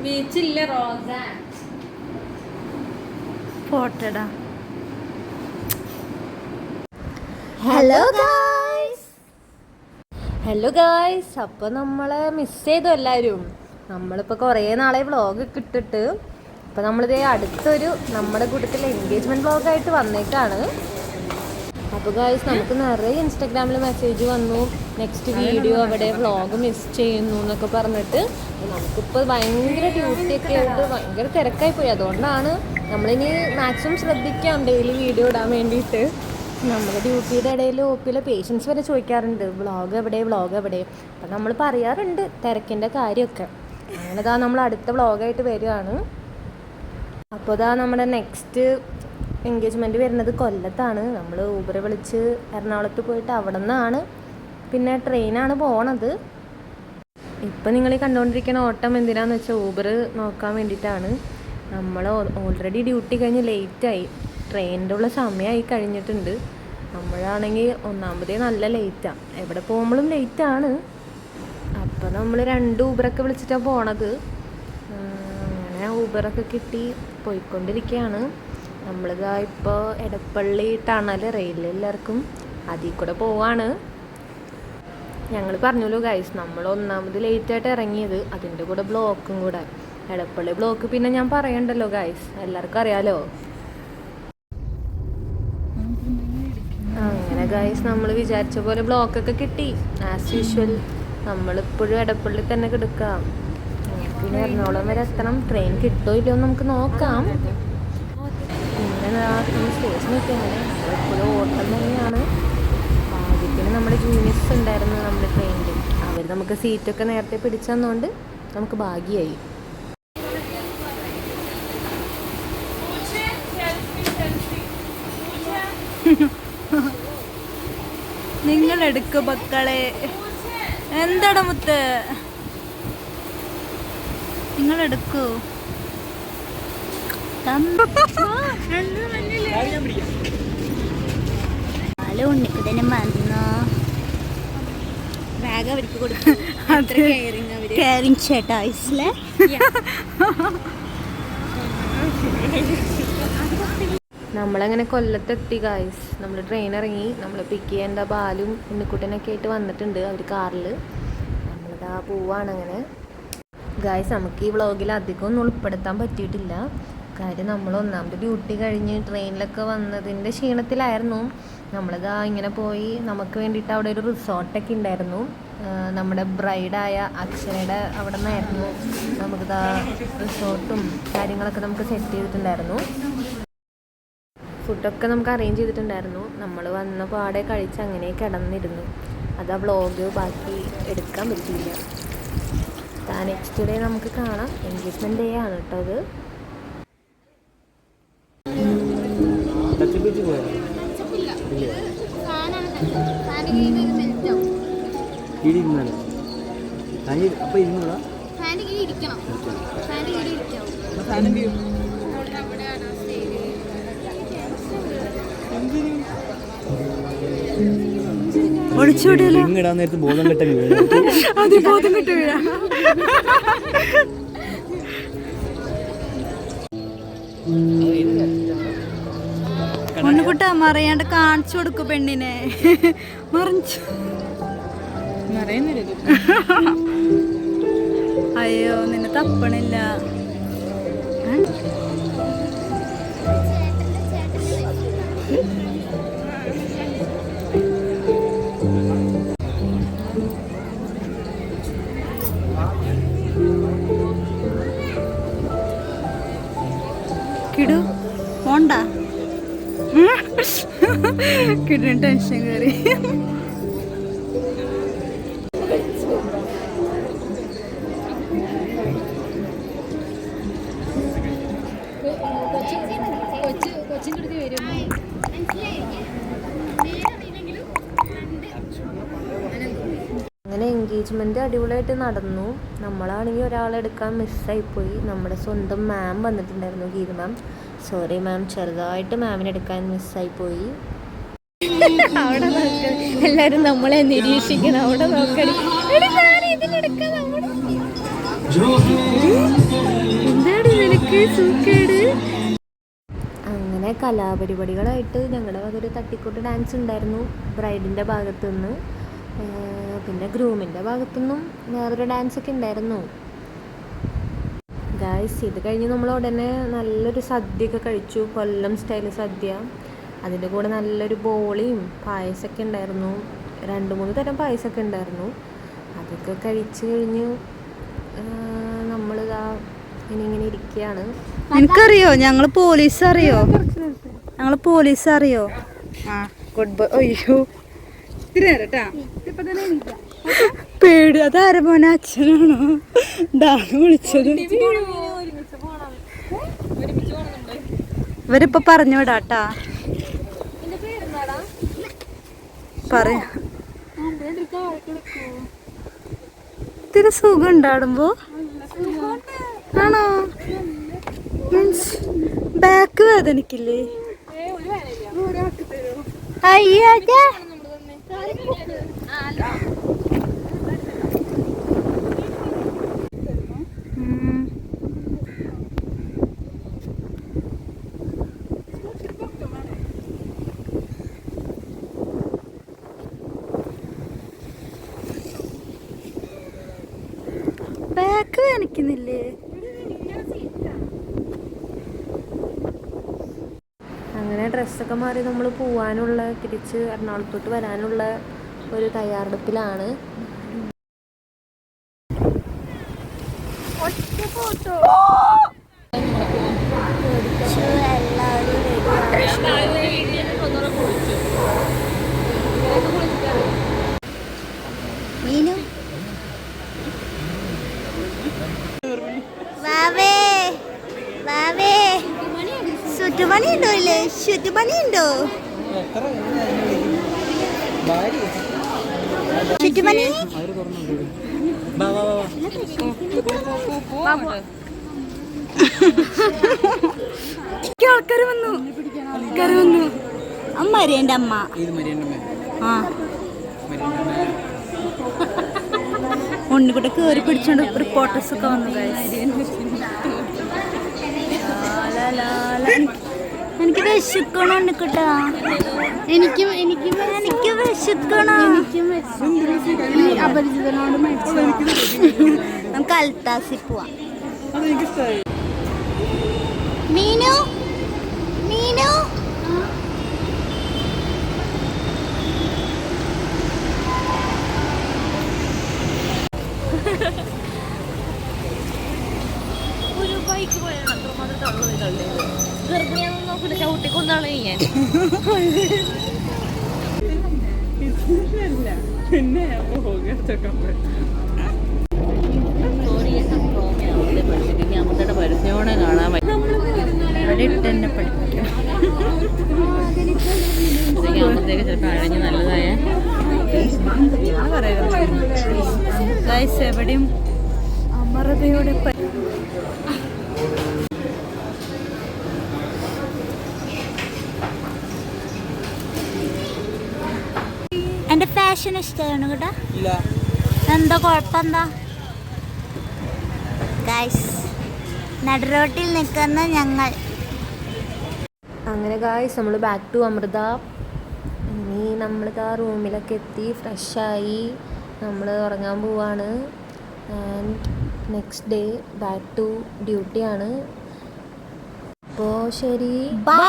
ബീച്ചില്ല റോസ ഫോട്ടോടാ. Hello guys, അപ്പോൾ നമ്മളെ miss ചെയ്തു എല്ലാവരും. നമ്മളിപ്പോൾ കുറേ നാളെ വ്ളോഗൊക്കെ ഇട്ടിട്ട് അപ്പോൾ നമ്മളിതേ അടുത്തൊരു നമ്മുടെ കൂട്ടത്തിൽ എൻഗേജ്മെൻറ്റ് വ്ളോഗായിട്ട് വന്നേക്കാണ്. അപ്പോൾ ഗായ്സ്, നമുക്ക് നിറയെ ഇൻസ്റ്റാഗ്രാമിൽ മെസ്സേജ് വന്നു, നെക്സ്റ്റ് വീഡിയോ അവിടെ വ്ളോഗ് മിസ് ചെയ്യുന്നു എന്നൊക്കെ പറഞ്ഞിട്ട്. നമുക്കിപ്പോൾ ഭയങ്കര ഡ്യൂട്ടിയൊക്കെ ആയിട്ട് ഭയങ്കര തിരക്കായി പോയി. അതുകൊണ്ടാണ് നമ്മളിനി മാക്സിമം ശ്രദ്ധിക്കാം ഡെയിലി വീഡിയോ ഇടാൻ വേണ്ടിയിട്ട്. നമ്മുടെ ഡ്യൂട്ടിയുടെ ഇടയിൽ ഒപ്പിയിലെ പേഷ്യൻസ് വരെ ചോദിക്കാറുണ്ട് വ്ളോഗ് എവിടെ. അപ്പം നമ്മൾ പറയാറുണ്ട് തിരക്കിൻ്റെ കാര്യമൊക്കെ. അങ്ങനെ നമ്മൾ അടുത്ത വ്ളോഗായിട്ട് വരികയാണ്. അപ്പോൾ നമ്മുടെ നെക്സ്റ്റ് എൻഗേജ്മെൻറ്റ് വരുന്നത് കൊല്ലത്താണ്. നമ്മൾ ഊബർ വിളിച്ച് എറണാകുളത്ത് പോയിട്ട് അവിടെ നിന്നാണ് പിന്നെ ട്രെയിനാണ് പോണത്. ഇപ്പം നിങ്ങൾ ഈ കണ്ടുകൊണ്ടിരിക്കുന്ന ഓട്ടം എന്തിനാന്ന് വെച്ചാൽ ഊബർ നോക്കാൻ വേണ്ടിയിട്ടാണ്. നമ്മൾ ഓൾറെഡി ഡ്യൂട്ടി കഴിഞ്ഞ് ലേറ്റായി, ട്രെയിനിൻ്റെ ഉള്ള സമയമായി കഴിഞ്ഞിട്ടുണ്ട്. നമ്മളാണെങ്കിൽ ഒന്നാമതേ നല്ല ലേറ്റാണ്, എവിടെ പോകുമ്പോഴും ലേറ്റാണ്. അപ്പോൾ നമ്മൾ 2 ഊബറൊക്കെ വിളിച്ചിട്ടാണ് പോണത്. അങ്ങനെ ഊബറൊക്കെ കിട്ടി പോയിക്കൊണ്ടിരിക്കുകയാണ്. നമ്മളിതാ ഇപ്പോൾ എടപ്പള്ളി ടണൽ റെയിലിൽ എല്ലാവർക്കും അതിൽ കൂടെ പോവാണ്. ഞങ്ങൾ പറഞ്ഞല്ലോ ഗൈസ്, നമ്മൾ ഒന്നാമത് ലേറ്റായിട്ട് ഇറങ്ങിയത്, അതിൻ്റെ കൂടെ ബ്ലോക്കും കൂടെ. എടപ്പള്ളി ബ്ലോക്ക് പിന്നെ ഞാൻ പറയണ്ടല്ലോ ഗൈസ്, എല്ലാവർക്കും അറിയാലോ. അങ്ങനെ ഗൈസ്, നമ്മൾ വിചാരിച്ച പോലെ ബ്ലോക്കൊക്കെ കിട്ടി. ആസ് യൂഷ്വൽ നമ്മളിപ്പോഴും എടപ്പള്ളി തന്നെ കിടക്കാം. പിന്നെ എറണാകുളം വരെ എത്തണം. ട്രെയിൻ കിട്ടുമോ ഇല്ലയോ നമുക്ക് നോക്കാം. പിന്നെ സ്റ്റേഷനൊക്കെ അങ്ങനെ എപ്പോഴും ഓട്ടം തന്നെയാണ്. ആദ്യത്തിന് നമ്മുടെ ജൂനിയേഴ്സ് ഉണ്ടായിരുന്നു നമ്മുടെ ട്രെയിനിൽ. അവർ നമുക്ക് സീറ്റൊക്കെ നേരത്തെ പിടിച്ചു തന്നുകൊണ്ട് നമുക്ക് ഭാഗ്യമായി. നിങ്ങളെടുക്കു മക്കളെ. എന്താടാ മുത്ത്, നിങ്ങളെടുക്കൂ. ഉണ്ണിക്കുട്ടനും വന്നു. ബാഗ് അവർക്ക് കൊടുക്കും. കെയറിങ് ചേട്ടാ ഐസിലെ. നമ്മളങ്ങനെ കൊല്ലത്തെത്തി ഗായ്സ്. നമ്മൾ ട്രെയിൻ ഇറങ്ങി. നമ്മൾ പിക്ക് ചെയ്യേണ്ട ബാലും ഉണ്ണിക്കുട്ടനൊക്കെ ആയിട്ട് വന്നിട്ടുണ്ട് അവർ കാറിൽ. നമ്മളിതാ പോവാണ്. അങ്ങനെ ഗായ്സ്, നമുക്ക് ഈ വ്ളോഗിൽ അധികം ഒന്നും ഉൾപ്പെടുത്താൻ പറ്റിയിട്ടില്ല. കാര്യം നമ്മൾ ഒന്നാമത് ഡ്യൂട്ടി കഴിഞ്ഞ് ട്രെയിനിലൊക്കെ വന്നതിൻ്റെ ക്ഷീണത്തിലായിരുന്നു. നമ്മളിതാ ഇങ്ങനെ പോയി. നമുക്ക് വേണ്ടിയിട്ട് അവിടെ ഒരു റിസോർട്ടൊക്കെ ഉണ്ടായിരുന്നു. നമ്മുടെ ബ്രൈഡായ അക്ഷരയുടെ അവിടെ നിന്നായിരുന്നു നമുക്കിതാ റിസോർട്ടും കാര്യങ്ങളൊക്കെ നമുക്ക് സെറ്റ് ചെയ്തിട്ടുണ്ടായിരുന്നു. ഫുഡൊക്കെ നമുക്ക് അറേഞ്ച് ചെയ്തിട്ടുണ്ടായിരുന്നു. നമ്മൾ വന്ന പാടെ കഴിച്ച് അങ്ങനെ കിടന്നിരുന്നു. അതാ വ്ളോഗ് ബാക്കി എടുക്കാൻ പറ്റിയില്ല. നെക്സ്റ്റ് ഡേ നമുക്ക് കാണാം. എൻഗേജ്മെൻറ്റ് ഡേ ആണ് കേട്ടോ അത്. ഇടാൻ നേരത്ത് ബോധം കെട്ട വീഴ. ഒന്നുകുട്ട മറിയാണ്ട് കാണിച്ചു കൊടുക്കും പെണ്ണിനെ. മറിഞ്ഞു അയ്യോ, നിന്നെ തപ്പണില്ല. കിടു പോണ്ട. കിടുന്ന ടെൻഷൻ കയറി. അങ്ങനെ എൻഗേജ്മെൻറ്റ് അടിപൊളിയായിട്ട് നടന്നു. നമ്മളാണെങ്കിൽ ഒരാളെടുക്കാൻ മിസ്സായിപ്പോയി. നമ്മുടെ സ്വന്തം മാം വന്നിട്ടുണ്ടായിരുന്നു, ഗീത മാം. സോറി മാം, ചെറുതായിട്ട് മാമിനെടുക്കാൻ മിസ്സായിപ്പോയി. അവിടെ നോക്ക, എല്ലാരും നമ്മളെ നിരീക്ഷിക്കണം. അവിടെ നോക്കടി, എന്താണ് നിനക്ക് സൂക്കേട്? അങ്ങനെ കലാപരിപാടികളായിട്ട് ഞങ്ങളുടെ വക ഒരു തട്ടിക്കൂട്ട് ഡാൻസ് ഉണ്ടായിരുന്നു ബ്രൈഡിൻ്റെ ഭാഗത്തുനിന്ന്. പിന്നെ ഗ്രൂമിൻ്റെ ഭാഗത്തുനിന്നും വേറൊരു ഡാൻസൊക്കെ ഉണ്ടായിരുന്നു. ഗായ്സ്, ഇത് കഴിഞ്ഞ് നമ്മൾ ഉടനെ നല്ലൊരു സദ്യയൊക്കെ കഴിച്ചു, കൊല്ലം സ്റ്റൈൽ സദ്യ. അതിൻ്റെ കൂടെ നല്ലൊരു ബോളിയും പായസമൊക്കെ ഉണ്ടായിരുന്നു, 2-3 തരം പായസമൊക്കെ ഉണ്ടായിരുന്നു. അതൊക്കെ കഴിച്ച് കഴിഞ്ഞ് നമ്മളിതാ ഇങ്ങനെ ഇരിക്കുകയാണ്. എനിക്കറിയോ ഞങ്ങള് പോലീസ് അറിയോ? ആ ഗുഡ് ബൈ. അയ്യോ പേടി. അതാര മോനെ, അച്ഛനാണോ? ഇതാണ് വിളിച്ചത്. ഇവരിപ്പൊ പറഞ്ഞു വിടാട്ടാ. പറയാ ഇത്തിരി സുഖം ഉണ്ടാടുമ്പോ ആണോ? മീൻസ് ബാക്ക് വേദനിക്കില്ലേ? അയ്യോ ബാക്ക് വേദനിക്കുന്നില്ലേ? അങ്ങനെ ഡ്രസ്സൊക്കെ മാറി നമ്മൾ പോവാനുള്ള, തിരിച്ച് എറണാകുളത്തോട്ട് വരാനുള്ള ഒരു തയ്യാറെടുപ്പിലാണ്. ചുറ്റുപണിയുണ്ടോ? ഇല്ലേ, ചുറ്റുപണിയുണ്ടോ? ചുറ്റുപണി ആൾക്കാര് വന്നു. മരിയന്റെ അമ്മ. ആ ഉണ്ണിക്കുട്ടി കേറി പിടിച്ചോണ്ട് റിപ്പോർട്ടേഴ്സ് ഒക്കെ വന്നു. എനിക്ക് വിശക്കണോ ഉണ്ണിക്കുട്ടാ? എനിക്ക് വിശക്കണോ? അപരിചിതനോട് നമുക്ക് അൽത്താസി പോവാം. മീനു ഒരു ബൈക്ക് പോയാണ് അത്രമാത്രം തള്ളു ഗർഭിണിയാണെന്ന് നോക്കില്ല, ചവിട്ടിക്കൊണ്ടാണ് ഞാൻ. പരസ്യോടെ കാണാൻ തന്നെ പഠിപ്പിക്കാം. ചിലപ്പോൾ അഴഞ്ഞ് നല്ലതായ എവിടെയും അമൃതയോടെ എന്റെ ഫാഷൻ ഇഷ്ടമാണ് കേട്ടോ. എന്താ കുഴപ്പമെന്താ? ഗൈസ്, നടുറോട്ടിൽ നിൽക്കുന്ന ഞങ്ങൾ. അങ്ങനെ ഗായ്സ്, നമ്മൾ ബാക്ക് ടു അമൃത. ഇനി നമ്മളിതാ റൂമിലൊക്കെ എത്തി, ഫ്രഷായി നമ്മൾ ഉറങ്ങാൻ പോവാണ്. And next day back to ഡ്യൂട്ടിയാണ്. അപ്പോൾ ശരി, ബൈ.